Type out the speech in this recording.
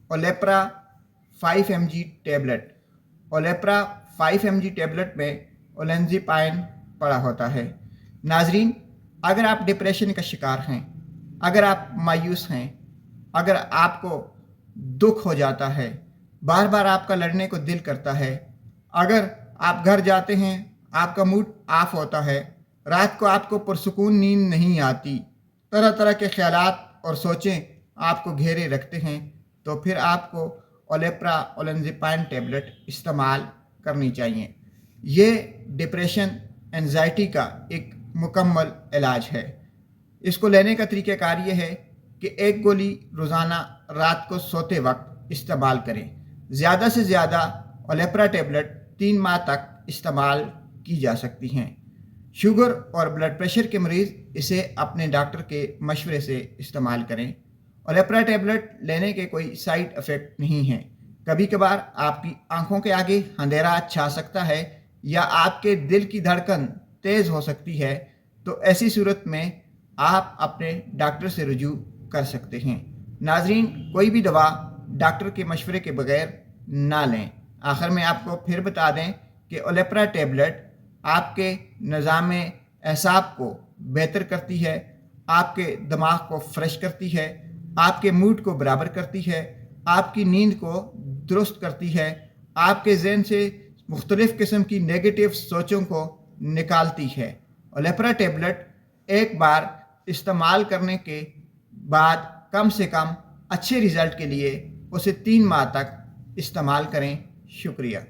ओलेप्रा 5 mg tablet. ओलेप्रा 5 mg tablet में ओलेंजिपाइन पड़ा होता है। नाजरीन, अगर आप डिप्रेशन का शिकार हैं, अगर आप मायूस हैं, अगर आपको दुख हो जाता है, बार बार आपका लड़ने को दिल करता है, अगर आप घर जाते हैं आपका मूड ऑफ होता है, रात को आपको पुरसुकून नींद नहीं आती, तरह तरह के ख्यालात और सोचें आपको घेरे रखते हैं, तो फिर आपको ओलेप्रा ओलेंजिपाइन टेबलेट इस्तेमाल करनी चाहिए। ये डिप्रेशन एंजाइटी का एक मुकम्मल इलाज है। इसको लेने का तरीक़ाकार ये है कि एक गोली रोज़ाना रात को सोते वक्त इस्तेमाल करें। ज़्यादा से ज़्यादा ओलेप्रा टेबलेट 3 माह तक इस्तेमाल की जा सकती हैं। शुगर और ब्लड प्रेशर के मरीज़ इसे अपने डॉक्टर के मशवरे से इस्तेमाल करें। ओलेप्रा टेबलेट लेने के कोई साइड इफ़ेक्ट नहीं हैं। कभी कभार आपकी आंखों के आगे अंधेरा छा सकता है या आपके दिल की धड़कन तेज़ हो सकती है, तो ऐसी सूरत में आप अपने डॉक्टर से रुजू कर सकते हैं। नाजरीन, कोई भी दवा डॉक्टर के मशवरे के बगैर ना लें। आखिर में आपको फिर बता दें कि ओलेप्रा टेबलेट आपके निज़ाम एसाब को बेहतर करती है, आपके दिमाग को फ्रेश करती है, आपके मूड को बराबर करती है, आपकी नींद को दुरुस्त करती है, आपके ज़हन से मुख्तलिफ़ किस्म की नेगेटिव सोचों को निकालती है। ओलेप्रा टेबलेट एक बार इस्तेमाल करने के बाद कम से कम अच्छे रिज़ल्ट के लिए उसे 3 माह तक इस्तेमाल करें। शुक्रिया।